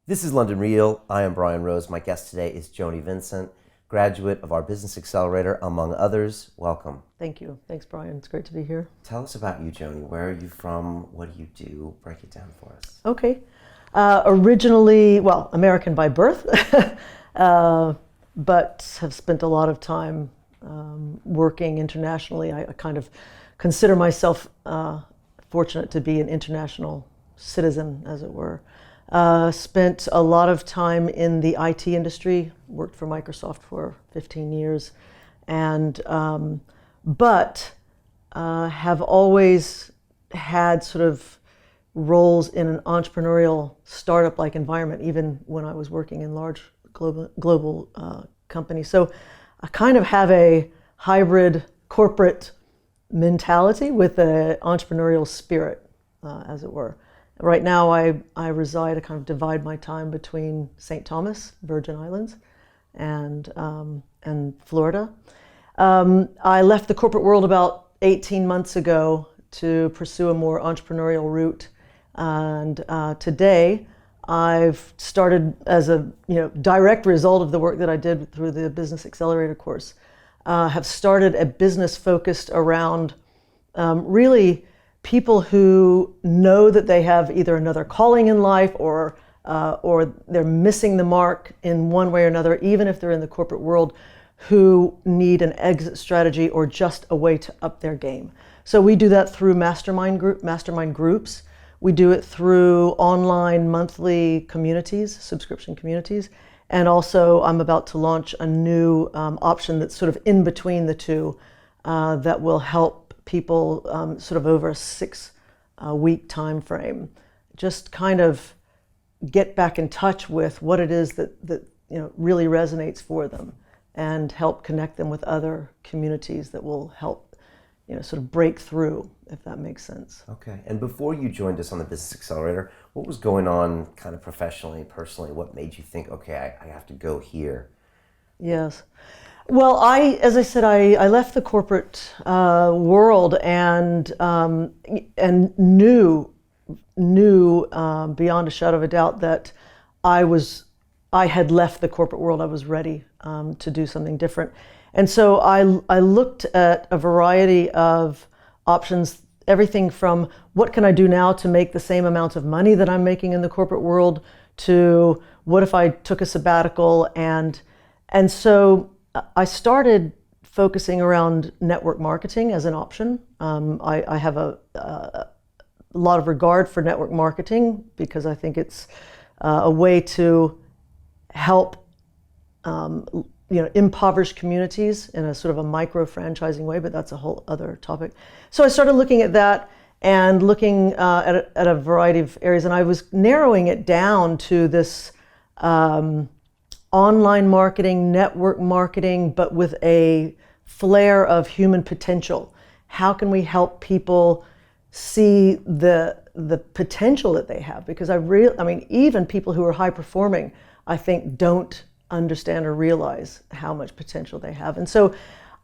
This is London Real. I am Brian Rose. My guest today is Joni Vincent, graduate of our Business Accelerator, among others. Welcome. Thank you. Thanks, Brian. It's great to be here. Tell us about you, Joni. Where are you from? What do you do? Break it down for us. Okay. Originally, American by birth, but have spent a lot of time working internationally. I kind of consider myself fortunate to be an international citizen, as it were. Spent a lot of time in the IT industry, worked for Microsoft for 15 years, and but have always had sort of roles in an entrepreneurial startup-like environment, even when I was working in large global companies. So I kind of have a hybrid corporate mentality with an entrepreneurial spirit, as it were. Right now I reside, I kind of divide my time between St. Thomas, Virgin Islands, and Florida. I left the corporate world about 18 months ago to pursue a more entrepreneurial route. And today I've started, as a direct result of the work that I did through the Business Accelerator course, have started a business focused around really people who know that they have either another calling in life or they're missing the mark in one way or another, even if they're in the corporate world, who need an exit strategy or just a way to up their game. So we do that through mastermind groups. We do it through online monthly communities, subscription communities. And also I'm about to launch a new option that's sort of in between the two that will help people sort of over a 6-week time frame just kind of get back in touch with what it is that really resonates for them and help connect them with other communities that will help sort of break through, if that makes sense. Okay. And before you joined us on the Business Accelerator, what was going on kind of professionally, personally? What made you think, okay, I have to go here? Yes. Well, as I said, I left the corporate world and knew beyond a shadow of a doubt that I had left the corporate world. I was ready to do something different. And so I looked at a variety of options, everything from what can I do now to make the same amount of money that I'm making in the corporate world to what if I took a sabbatical, and so I started focusing around network marketing as an option. I have a lot of regard for network marketing because I think it's a way to help impoverished communities in a sort of a micro-franchising way, but that's a whole other topic. So I started looking at that and looking at a variety of areas, and I was narrowing it down to this online marketing, network marketing, but with a flair of human potential. How can we help people see the potential that they have? Because even people who are high performing, I think, don't understand or realize how much potential they have. And so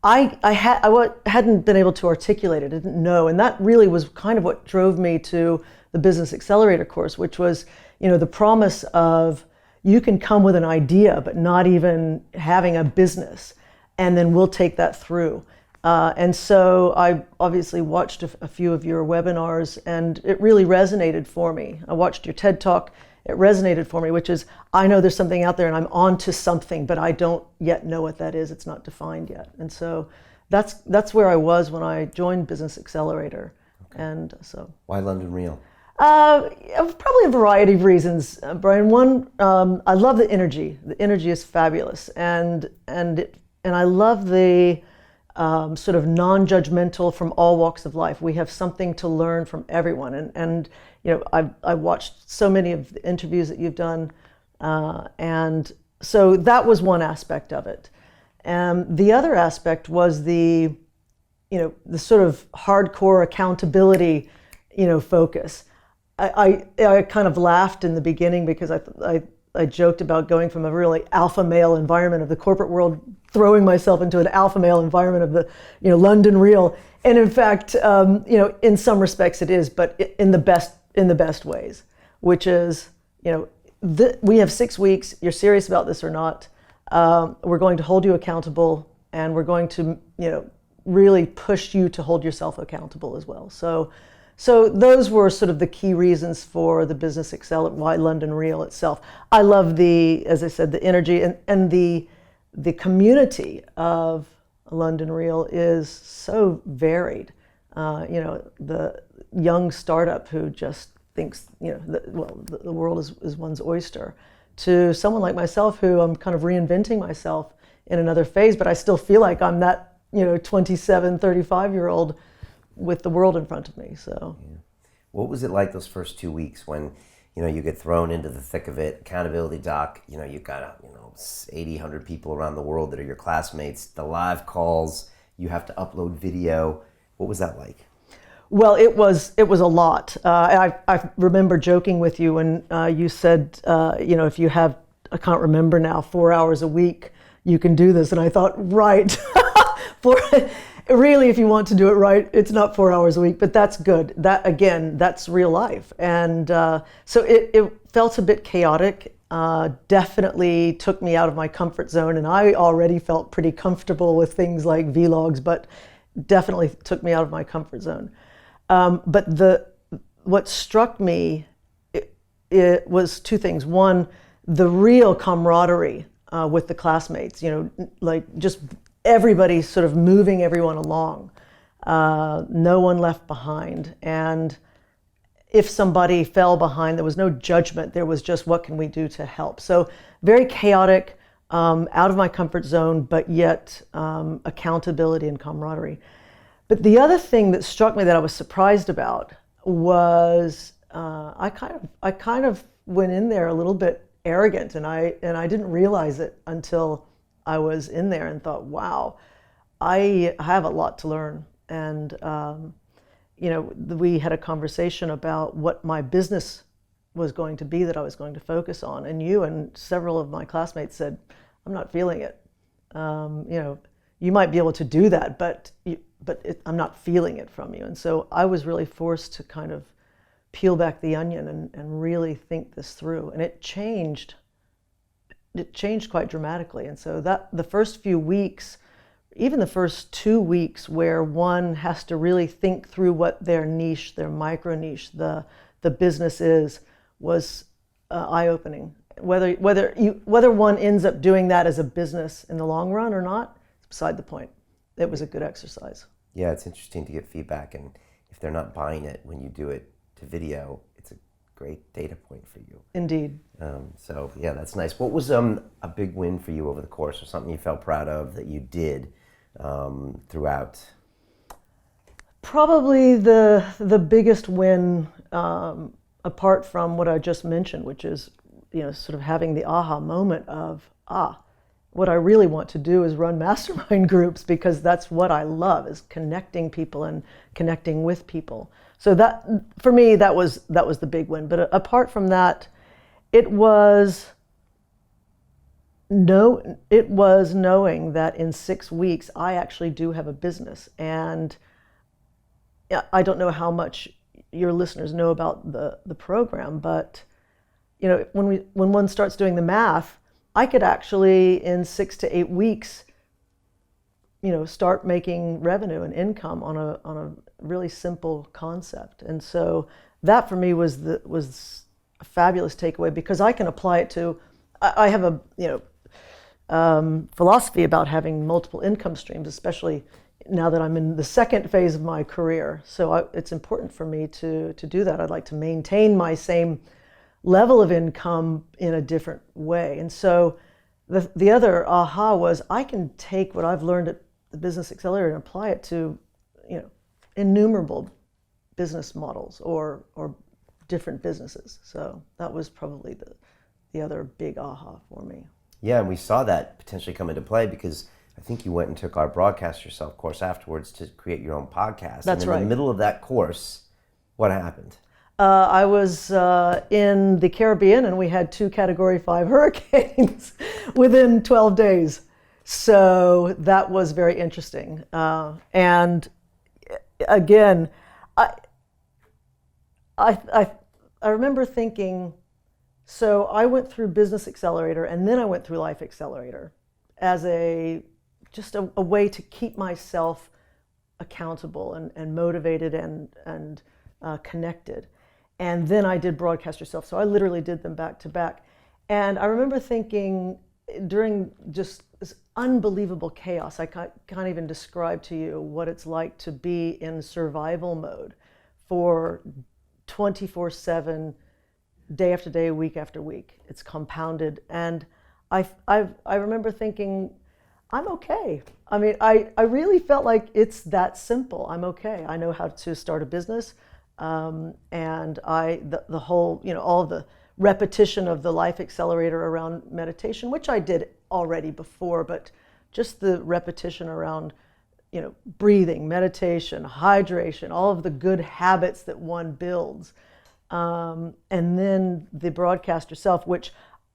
I hadn't been able to articulate it, I didn't know, and that really was kind of what drove me to the Business Accelerator course, which was, the promise of you can come with an idea, but not even having a business, and then we'll take that through. And so I obviously watched a few of your webinars, and it really resonated for me. I watched your TED Talk. It resonated for me, which is, I know there's something out there and I'm on to something, but I don't yet know what that is. It's not defined yet. And so that's where I was when I joined Business Accelerator. Okay. And so. Why London Real? Probably a variety of reasons, Brian. One, I love the energy. The energy is fabulous, and I love the sort of non-judgmental from all walks of life. We have something to learn from everyone, and I watched so many of the interviews that you've done, and so that was one aspect of it. And the other aspect was the sort of hardcore accountability, focus. I kind of laughed in the beginning because I joked about going from a really alpha male environment of the corporate world, throwing myself into an alpha male environment of the London Real, and in fact in some respects it is, but in the best ways, which is we have 6 weeks. You're serious about this or not? We're going to hold you accountable, and we're going to, really push you to hold yourself accountable as well. So those were sort of the key reasons for the Business Accelerator, why London Real itself. I love as I said, the energy and the community of London Real is so varied. The young startup who just thinks, the world is one's oyster, to someone like myself who I'm kind of reinventing myself in another phase, but I still feel like I'm that, 27, 35-year-old with the world in front of me. So, yeah. What was it like those first 2 weeks when, you get thrown into the thick of it, accountability doc, you've got, 80, 100 people around the world that are your classmates, the live calls, you have to upload video. What was that like? Well, it was a lot. I remember joking with you when you said, if you have, I can't remember now, 4 hours a week, you can do this. And I thought, right. Really, if you want to do it right, it's not 4 hours a week, but that's good. That, again, that's real life. And so it felt a bit chaotic, definitely took me out of my comfort zone. And I already felt pretty comfortable with things like vlogs, but definitely took me out of my comfort zone. But what struck me, it was two things. One, the real camaraderie with the classmates, like just everybody sort of moving everyone along, no one left behind. And if somebody fell behind, there was no judgment. There was just, what can we do to help? So very chaotic, out of my comfort zone, but yet accountability and camaraderie. But the other thing that struck me that I was surprised about was I kind of went in there a little bit arrogant, and I didn't realize it until I was in there and thought, wow, I have a lot to learn. And we had a conversation about what my business was going to be that I was going to focus on, and you and several of my classmates said, I'm not feeling it. You might be able to do that, but I'm not feeling it from you. And so I was really forced to kind of peel back the onion and really think this through. And it changed quite dramatically. And so that the first few weeks, even the first 2 weeks, where one has to really think through what their niche, their micro niche, the business is, was eye-opening. Whether one ends up doing that as a business in the long run or not, it's beside the point. It was a good exercise. Yeah, it's interesting to get feedback, and if they're not buying it when you do it to video, it's a great data point for you. Indeed. So yeah, that's nice. What was a big win for you over the course, or something you felt proud of that you did throughout? Probably the biggest win, apart from what I just mentioned, which is sort of having the aha moment of, what I really want to do is run mastermind groups, because that's what I love, is connecting people and connecting with people. So that, for me, that was the big win. But apart from that, it was knowing that in 6 weeks I actually do have a business. And I don't know how much your listeners know about the program, but when one starts doing the math, I could actually, in 6 to 8 weeks, start making revenue and income on a really simple concept. And so that for me was a fabulous takeaway, because I can apply it to. I have a philosophy about having multiple income streams, especially now that I'm in the second phase of my career. So it's important for me to do that. I'd like to maintain my same level of income in a different way. And so the other aha was, I can take what I've learned at the Business Accelerator and apply it to innumerable business models or different businesses. So that was probably the other big aha for me. Yeah, and we saw that potentially come into play, because I think you went and took our Broadcast Yourself course afterwards to create your own podcast. That's right. And in the middle of that course, what happened? I was in the Caribbean, and we had 2 Category 5 hurricanes within 12 days. So that was very interesting. And again, I remember thinking, So I went through Business Accelerator, and then I went through Life Accelerator as just a way to keep myself accountable and motivated and connected. And then I did Broadcast Yourself. So I literally did them back to back. And I remember thinking during just this unbelievable chaos, I can't even describe to you what it's like to be in survival mode for 24/7, day after day, week after week. It's compounded. And I remember thinking, I'm okay. I mean, I really felt like it's that simple. I'm okay. I know how to start a business. And the whole, all the repetition of the Life Accelerator around meditation, which I did already before, but just the repetition around, breathing, meditation, hydration, all of the good habits that one builds. And then the Broadcast Yourself, which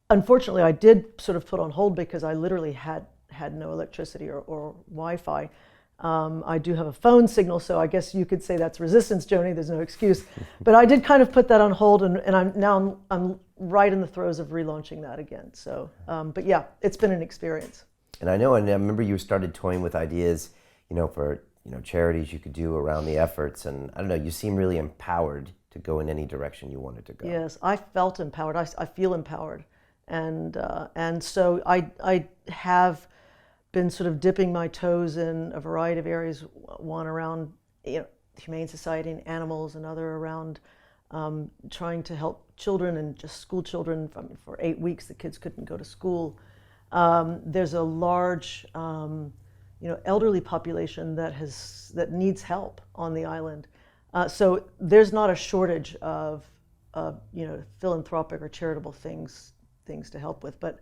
unfortunately I did sort of put on hold because I literally had no electricity or Wi-Fi. I do have a phone signal, so I guess you could say that's resistance, Joni. There's no excuse. But I did kind of put that on hold, and I'm right in the throes of relaunching that again. So, but yeah, it's been an experience. And I remember you started toying with ideas, for charities you could do around the efforts, and I don't know, you seem really empowered to go in any direction you wanted to go. Yes, I felt empowered. I feel empowered, and so I have been sort of dipping my toes in a variety of areas, one around Humane Society and animals, and other around trying to help children and just school children. For 8 weeks, the kids couldn't go to school. There's a large elderly population that needs help on the island. So there's not a shortage of philanthropic or charitable things to help with. But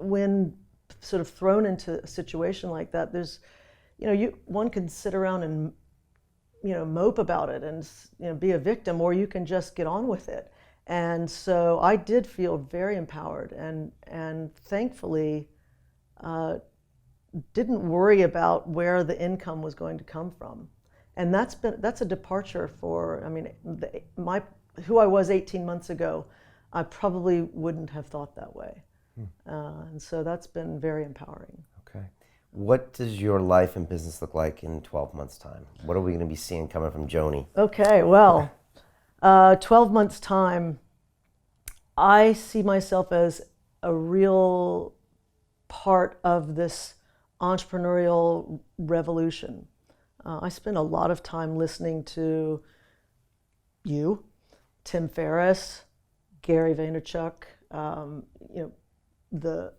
when sort of thrown into a situation like that, there's, one can sit around and, mope about it and, be a victim, or you can just get on with it. And so I did feel very empowered and thankfully didn't worry about where the income was going to come from. And that's a departure for, who I was 18 months ago, I probably wouldn't have thought that way. And so that's been very empowering. Okay. What does your life and business look like in 12 months' time? What are we going to be seeing coming from Joni? Okay, well, 12 months' time, I see myself as a real part of this entrepreneurial revolution. I spend a lot of time listening to you, Tim Ferriss, Gary Vaynerchuk, the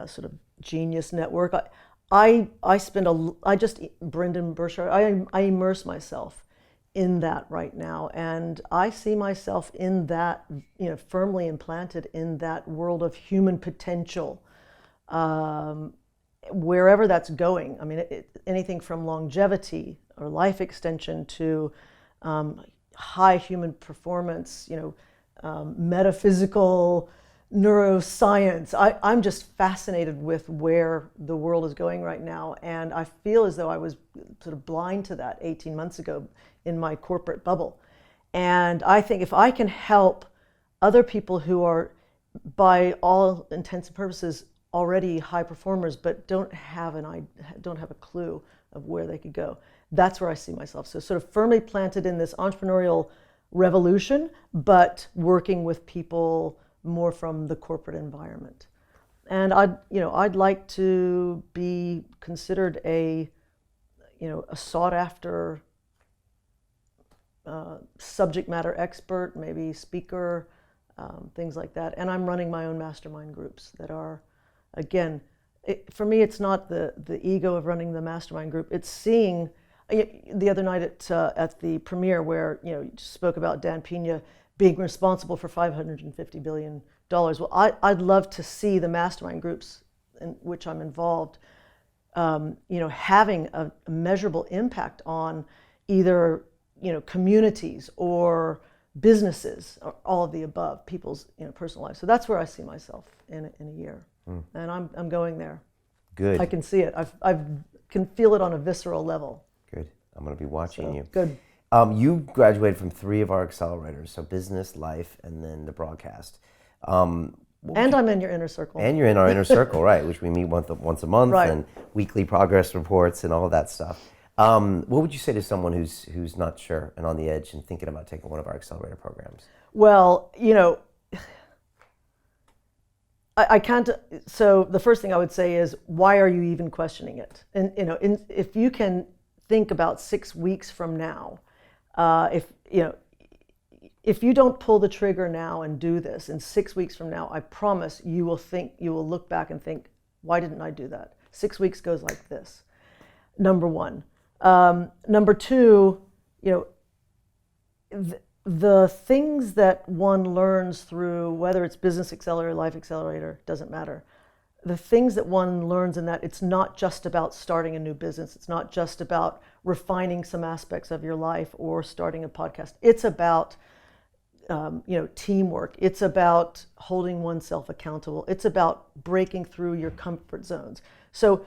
sort of Genius Network. Brendan Burchard, I immerse myself in that right now, and I see myself in that, firmly implanted in that world of human potential, wherever that's going. Anything from longevity or life extension to high human performance, metaphysical neuroscience. I'm just fascinated with where the world is going right now, and I feel as though I was sort of blind to that 18 months ago in my corporate bubble. And I think if I can help other people who are, by all intents and purposes, already high performers but don't have a clue of where they could go, that's where I see myself. So sort of firmly planted in this entrepreneurial revolution, but working with people more from the corporate environment. And I'd like to be considered a sought after subject matter expert, maybe speaker, things like that. And I'm running my own mastermind groups that are, again, for me, it's not the ego of running the mastermind group. It's seeing, the other night at the premiere where you spoke about Dan Pena being responsible for $550 billion. Well, I'd love to see the mastermind groups in which I'm involved, having a measurable impact on either communities or businesses, or all of the above, people's personal lives. So that's where I see myself in a year, and I'm going there. Good. I can see it. I can feel it on a visceral level. Good. I'm going to be watching you. Good. You graduated from 3 of our accelerators, so business, life, and then the broadcast. And I'm in your inner circle. And you're in our inner circle, right, which we meet once a month, Right. and weekly progress reports and all of that stuff. What would you say to someone who's not sure and on the edge and thinking about taking one of our accelerator programs? Well, I can't. So the first thing I would say is, why are you even questioning it? And if you can think about 6 weeks from now, if you don't pull the trigger now and do this, in 6 weeks from now, I promise you will look back and think, why didn't I do that? 6 weeks goes like this. Number one. Number two, the things that one learns through, whether it's Business Accelerator, Life Accelerator, doesn't matter. The things that one learns in that, it's not just about starting a new business. It's not just about refining some aspects of your life or starting a podcast. It's about teamwork. It's about holding oneself accountable. It's about breaking through your comfort zones. So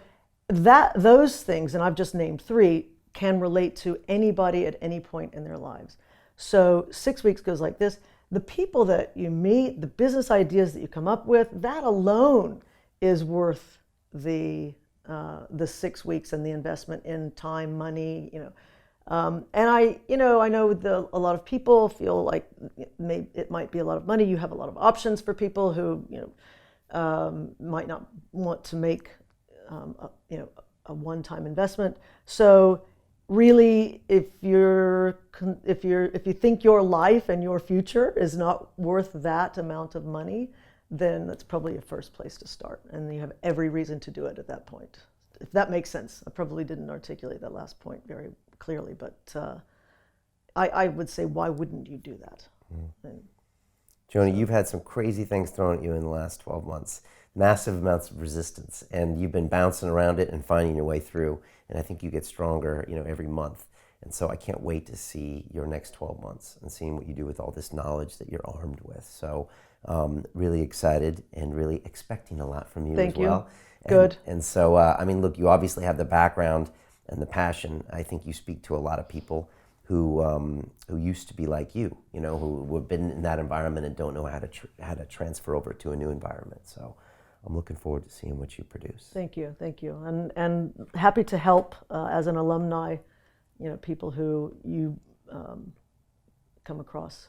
those things, and I've just named 3, can relate to anybody at any point in their lives. So 6 weeks goes like this. The people that you meet, the business ideas that you come up with, that alone is worth the 6 weeks and the investment in time, money, and I know a lot of people feel like it might be a lot of money. You have a lot of options for people who might not want to make a one-time investment. So really, if you think your life and your future is not worth that amount of money, then that's probably a first place to start, and you have every reason to do it at that point. If that makes sense. I probably didn't articulate that last point very clearly, but I would say, why wouldn't you do that? And Joni, you've had some crazy things thrown at you in the last 12 months, massive amounts of resistance, and you've been bouncing around it and finding your way through, and I think you get stronger, every month. And so I can't wait to see your next 12 months and seeing what you do with all this knowledge that you're armed with. So really excited and really expecting a lot from you Thank as well. you. Good. And so, look, you obviously have the background and the passion. I think you speak to a lot of people who used to be like you, who have been in that environment and don't know how to transfer over to a new environment. So I'm looking forward to seeing what you produce. Thank you, and happy to help as an alumni, people who you come across.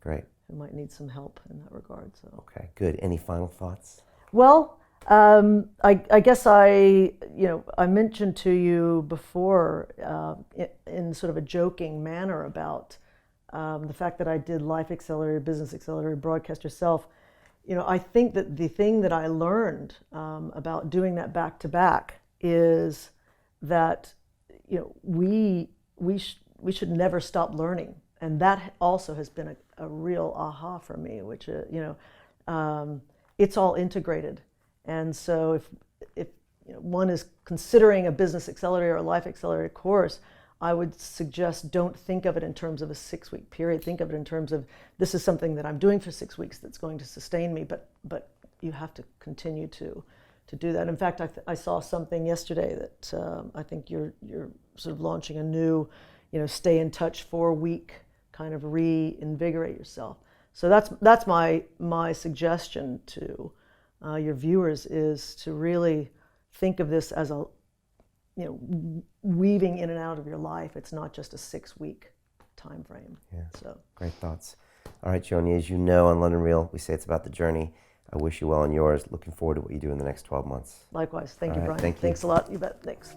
Great. Who might need some help in that regard. So. Okay, good. Any final thoughts? Well, I guess I mentioned to you before in sort of a joking manner about the fact that I did Life Accelerator, Business Accelerator, Broadcast Yourself. I think that the thing that I learned about doing that back to back is that we should never stop learning, and that also has been a real aha for me. Which it's all integrated. And so if one is considering a Business Accelerator or a Life Accelerator course, I would suggest don't think of it in terms of a 6-week period. Think of it in terms of, this is something that I'm doing for 6 weeks that's going to sustain me, but you have to continue to do that. In fact, I saw something yesterday that I think you're sort of launching a new, stay in touch 4-week kind of reinvigorate yourself. So that's my suggestion to your viewers, is to really think of this as a, weaving in and out of your life. It's not just a 6-week time frame. Yeah. So great thoughts. All right, Joni, as you know, on London Real, we say it's about the journey. I wish you well on yours. Looking forward to what you do in the next 12 months. Likewise. Thank you, All right, Brian. thank you. Thanks a lot. You bet. Thanks.